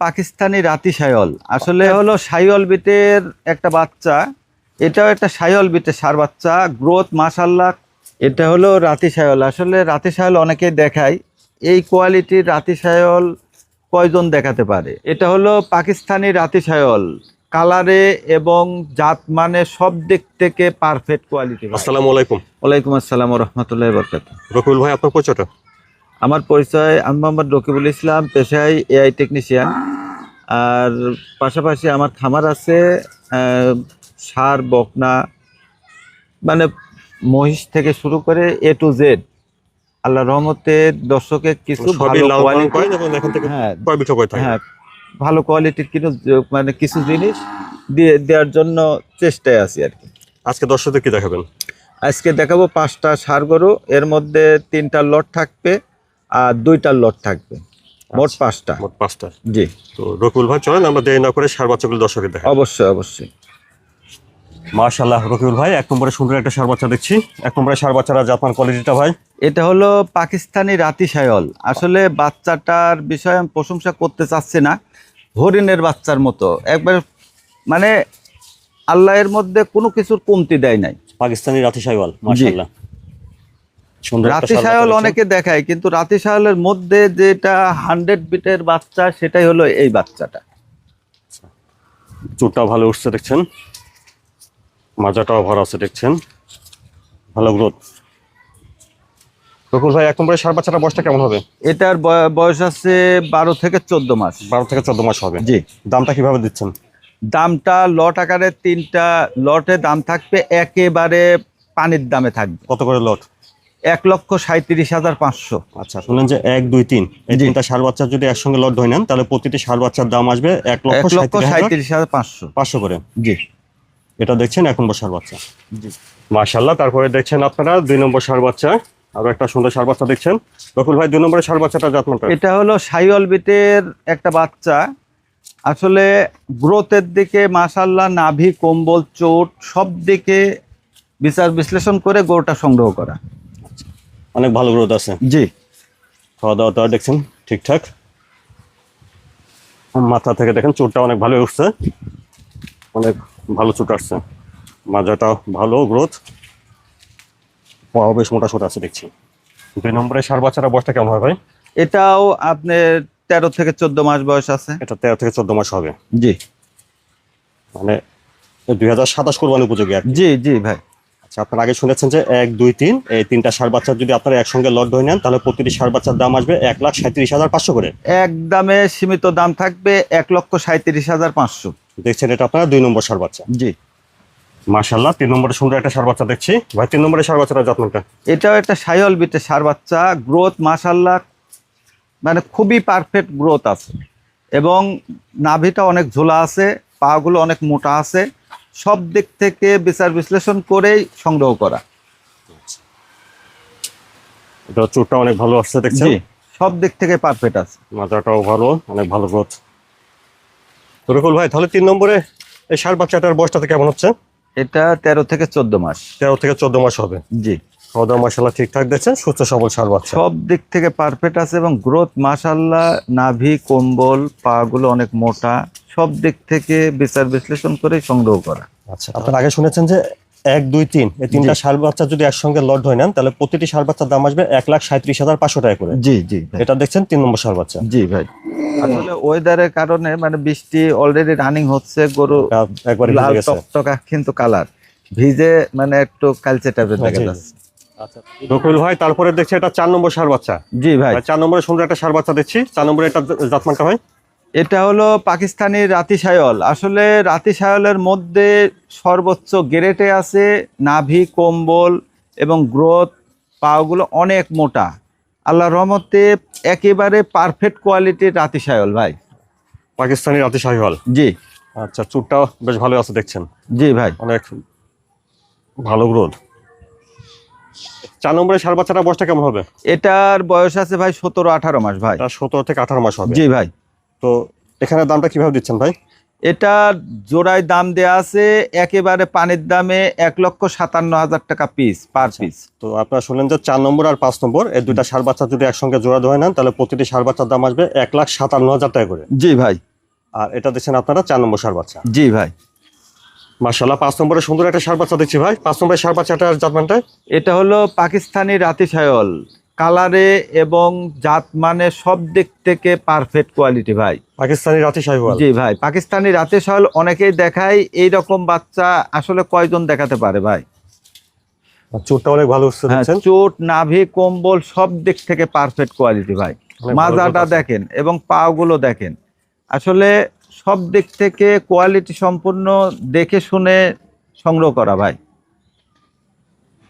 পাকিস্তানি রাতি শাইওয়াল। আসলে হলো শাইওয়াল বিটের একটা বাচ্চা, এটাও একটা শাইওয়াল বিটের ষাঁড় বাচ্চা। গ্রোথ মাশাআল্লাহ। এটা হলো রাতি শাইওয়াল। আসলে রাতি শাইওয়াল অনেকেই দেখায়, এই কোয়ালিটির রাতি শাইওয়াল কয়জন দেখাতে পারে? এটা হলো পাকিস্তানি রাতি শাইওয়াল, কালারে এবং জাত মানে সব দিক থেকে পারফেক্ট কোয়ালিটি। আসসালামু আলাইকুম। ওয়ালাইকুম আসসালাম ওয়া রাহমাতুল্লাহি ওয়া বারাকাতুহু। রকিবুল ভাই, আপনার পরিচয়টা? আমার পরিচয়, আমি মোহাম্মদ রকিবুল ইসলাম, পেশায় এআই টেকনিশিয়ান। আর পাশাপাশি আমার খামার আছে ষাঁড়, বকনা, মানে মহিষ থেকে শুরু করে এ টু জেড। আল্লাহ রহমতে দর্শকের কিছু ভালো কোয়ালিটি, হ্যাঁ ভালো কোয়ালিটির মানে কিছু জিনিস দিয়ে দেওয়ার জন্য চেষ্টায় আছি আর কি। আজকে দর্শকদের কি দেখাবেন? আজকে দেখাবো 5টা ষাঁড় গরু, এর মধ্যে 3টা লট থাকবে আর 2টা লট থাকবে, মোট 5টা। মোট 5টা। জি। তো রকিবুল ভাই, চলেন আমরা দেরি না করে ষাঁড় বাচ্চাগুলো দর্শকের দেখাই। অবশ্যই অবশ্যই। মাশাআল্লাহ রকিবুল ভাই, এক নম্বরে সুন্দর একটা ষাঁড় বাচ্চা দেখছি। এক নম্বরে ষাঁড় বাচ্চারা জাতমান কোয়ালিটিটা ভাই? এটা হলো পাকিস্তানি রাতি শাইওয়াল। আসলে বাচ্চাটার বিষয়ে আমি প্রশংসা করতে চাচ্ছি না, হরিণের বাচ্চার মতো একবার, মানে আল্লাহের মধ্যে কোনো কিছুর কমতি দেয় নাই। পাকিস্তানি রাতি শাইওয়াল মাশাআল্লাহ। রাতি শাইওয়াল অনেকে দেখায়, কিন্তু রাতি শাইওয়ালের মধ্যে যেটা 100 বিটের বাচ্চা, সেটাই হলো এই বাচ্চাটা। চুটটাও ভালো উঠছে দেখছেন, মাজাটাও ভরা আছে দেখছেন, ভালো গ্রোথ। রকিবুল ভাই, এক নম্বরে ষাঁড় বাচ্চাটা বয়সটা কেমন হবে? এটার বয়স আছে 12 থেকে 14 মাস। 12 থেকে 14 মাস হবে। জি। দামটা কিভাবে দিচ্ছেন? দামটা লট আকারে 3টা লটে দাম থাকবে, একেবারে পানির দামে থাকবে। কত করে লট? 1,37,500। আচ্ছা, শুনলেন যে 1, 2, 3 এই 3টা ষাঁড় বাচ্চা যদি একসঙ্গে লট ধরে নেন, তাহলে প্রতিটি ষাঁড় বাচ্চার দাম আসবে 1,37,500 করে। জি। এটা দেখছেন 1 নম্বর ষাঁড় বাচ্চা। জি মাশাআল্লাহ। তারপরে দেখছেন আপনারা 2 নম্বর ষাঁড় বাচ্চা, আরো একটা সুন্দর ষাঁড় বাচ্চা দেখছেন। রকিবুল ভাই, 2 নম্বরের ষাঁড় বাচ্চাটা জাতমানটা? এটা হলো শাইওয়াল বিটের একটা বাচ্চা। আসলে গ্রোথের দিকে মাশাআল্লাহ, নাভি, কম্বল, চোট সব দিকে বিচার বিশ্লেষণ করে গরুটা সংগ্রহ করা। অনেক ভালো গ্রোথ আছে। জি। খাওয়া দাওয়াটা দেখছেন ঠিকঠাক। মাথা থেকে দেখেন চোটটা অনেক ভালো উঠছে, অনেক ভালো চোট আসছে। মাজাটা ভালো গ্রোথ, পাও বেশ মোটা সোটা আছে দেখছি। 2 নম্বরের ষাঁড় বাচ্চাটা বয়সটা কেমন হয় ভাই? এটাও আপনার 13 থেকে 14 মাস বয়স আছে। এটা 13 থেকে 14 মাস হবে। জি। মানে 2027 কোরবানি উপযোগী আর কি। জি জি ভাই। আচ্ছা, আপনারা আগে শুনেছেন যে 1, 2, 3 এই 3টা ষাঁড় বাচ্চা যদি আপনারা একসঙ্গে লট ধরে নেন, তাহলে প্রতিটি ষাঁড় বাচ্চার দাম আসবে 1,37,500 করে। একদমে সীমিত দাম থাকবে 1,37,500। দেখছেন এটা আপনারা 2 নম্বর ষাঁড় বাচ্চা। জি। মাশাআল্লাহ। 3 নম্বরে সুন্দর একটা ষাঁড় বাচ্চা দেখছি ভাই। 3 নম্বরের ষাঁড় বাচ্চাটা যত্নটা? এটাও একটা শাইওয়াল বিটের ষাঁড় বাচ্চা। গ্রোথ মাশাআল্লাহ, মানে খুবই পারফেক্ট গ্রোথ আছে, এবং নাভিটা অনেক ঝোলা আছে, পাগুলো অনেক মোটা আছে। সব দিক থেকে বিচার বিশ্লেষণ করেই সংগ্রহ করা। এটা চোটটা অনেক ভালো আসছে দেখছেন। জি, সব দিক থেকে পারফেক্ট আছে। মাজাটাও ভালো, অনেক ভালো গ্রোথ। রকিবুল ভাই, তাহলে 3 নম্বরে এই ষাঁড় বাচ্চাটার বয়সটাতে কেমন হচ্ছে? এটা 13 থেকে 14 মাস। 13 থেকে 14 মাস হবে। জি। খাওয়া দাওয়া মাশাআল্লাহ ঠিকঠাক দেখছেন, সুস্থ সবল ষাঁড় বাচ্চা। সব দিক থেকে পারফেক্ট আছে, এবং গ্রোথ মাশাআল্লাহ, নাভি, কম্বল, পাগুলো অনেক মোটা। সব দিক থেকে বিচার বিশ্লেষণ করে সংগ্রহ করা। আচ্ছা, আপনারা আগে শুনেছেন যে 1, 2, 3 এই 3টা ষাঁড় বাচ্চা যদি একসঙ্গে লট ধরে নেন, তাহলে প্রতিটি ষাঁড় বাচ্চার দাম আসবে 1,37,500 টাকা করে। জি জি। এটা দেখছেন 3 নম্বর ষাঁড় বাচ্চা। জি ভাই। আসলে ওয়েদারের কারণে, মানে বৃষ্টি অলরেডি রানিং হচ্ছে, গরু একবারে লাল ভিজে গেছে। টকটকা কিন্তু কালার, ভিজে মানে একটু কালচে টাইপের দেখা যাচ্ছে। আচ্ছা রকিবুল ভাই, তারপরে দেখছি এটা 4 নম্বর ষাঁড় বাচ্চা। জি ভাই। 4 নম্বরে সুন্দর একটা ষাঁড় বাচ্চা দেখছি। 4 নম্বরে এটা জাতমানটা হয়? এটা হলো পাকিস্তানি রাতি শাইওয়াল। আসলে রাতি শাইওয়ালের মধ্যে সর্বোচ্চ গ্রেডে আছে, নাভি, কম্বল এবং গ্রোথ, পাগুলো অনেক মোটা। আল্লাহর রহমতে একেবারে পারফেক্ট কোয়ালিটির রাতি শাইওয়াল ভাই। পাকিস্তানি রাতি শাহিওয়াল। জি। আচ্ছা, চুটটাও বেশ ভালো আছে দেখছেন। জি ভাই। অনেক ভালো গ্রোথ। 4 নম্বরের ষাঁড় বাচ্চাটা বয়সটা কেমন হবে? এটার বয়স আছে ভাই 17-18 মাস ভাই। 17 থেকে 18 মাস হবে। জি ভাই। তো এখানে দামটা কিভাবে দিচ্ছেন ভাই? এটা জোড়ায় দাম দেয়া আছে একেবারে পানির দামে 1,57,000 টাকা পিস, পার পিস। তো আপনারা শুনলেন যে 4 নম্বর আর 5 নম্বর এই 2টা ষাঁড় বাচ্চা যদি একসঙ্গে জোড়া ধরে নেন, তাহলে প্রতিটি ষাঁড় বাচ্চার দাম আসবে 1,57,000 টাকা করে। জি ভাই। আর এটা দেখছেন আপনারা 4 নম্বর ষাঁড় বাচ্চা। জি ভাই। মাশাআল্লাহ 5 নম্বরে সুন্দর একটা ষাঁড় বাচ্চা দেখছি ভাই। 5 নম্বরের ষাঁড় বাচ্চাটার জাতমানটা? এটা হলো পাকিস্তানি রাতি শায়ল, কালারে এবং জাত মানে সব দিক থেকে পারফেক্ট কোয়ালিটি ভাই। পাকিস্তানি রাতি শাহিওয়াল। জি ভাই, পাকিস্তানি রাতে শায়ল অনেকেই দেখায়, এই রকম বাচ্চা আসলে কয়জন দেখাতে পারে ভাই। চোটটা অনেক ভালো উঠছে হ্যাঁ, দেখছেন। চোট, নাভি, কম্বল সব দিক থেকে পারফেক্ট কোয়ালিটি ভাই। অনেক ভালো মাজাটা growth আছে। দেখেন এবং পাগুলো দেখেন, আসলে সব দিক থেকে কোয়ালিটি সম্পূর্ণ দেখে শুনে সংগ্রহ করা ভাই।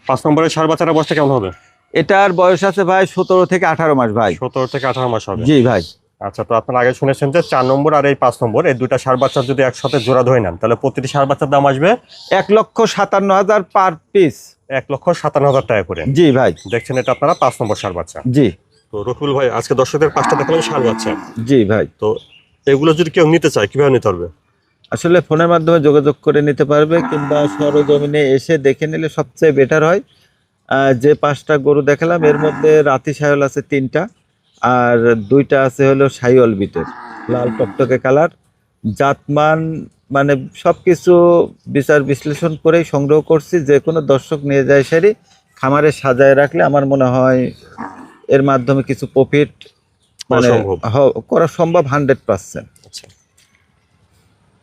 5 নম্বরের ষাঁড় বাচ্চাটার বয়সটা কেমন হবে? এটার বয়স আছে ভাই 17 থেকে 18 মাস ভাই। 17 থেকে 18 মাস হবে। জি ভাই। আচ্ছা, তো আপনারা আগে শুনেছেন যে 4 নম্বর আর এই 5 নম্বর এই দুইটা ষাঁড় বাচ্চা যদি একসাথে জোড়া ধরে নেন তাহলে প্রতিটি ষাঁড় বাচ্চার দাম আসবে 1,57,000 পার পিস। 1,57,000 টাকা করে। জি ভাই। দেখছেন এটা আপনারা 5 নম্বর ষাঁড় বাচ্চা। জি। তো রফিকুল ভাই আজকে দর্শকদের 5টা দেখালাম ষাঁড় বাচ্চা। জি ভাই। তো এগুলো যদি কেউ নিতে চায় কিভাবে নিতে পারবে? আসলে ফোনের মাধ্যমে যোগাযোগ করে নিতে পারবে, কিংবা সরজমিনে এসে দেখে নিলে সবচেয়ে বেটার হয়। যে 5টা গরু দেখালাম এর মধ্যে রাতি শায়ল আছে 3টা, আর 2টা আছে হলো শাহিওয়াল বিটের, লাল টকটকে কালার। জাতমান মানে সবকিছু বিচার বিশ্লেষণ করেই সংগ্রহ করছি। যে কোনো দর্শক নিয়ে যায় সেরি খামারে সাজায় রাখলে আমার মনে হয় এর মাধ্যমে কিছু প্রফিট মানে সম্ভব। করা সম্ভব 100%। আচ্ছা,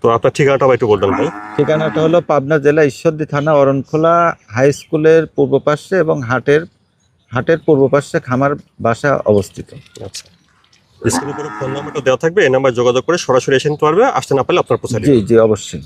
তো আপনার ঠিকানাটা একটু বলবেন ভাই। ঠিকানাটা হলো পাবনা জেলা ঈশ্বরদী থানা অরণখোলা হাই স্কুলের পূর্ব পাশে এবং হাটের পূর্ব পাশে খামার বাসা অবস্থিত। আচ্ছা, স্ক্রিনে কোনো ফোন নাম্বারটা দেওয়া থাকবে, এই নাম্বারে যোগাযোগ করে সরাসরি এসে নিতে পারবে। আসতে না পারলে আপনার পৌঁছে জি জি অবশ্যই।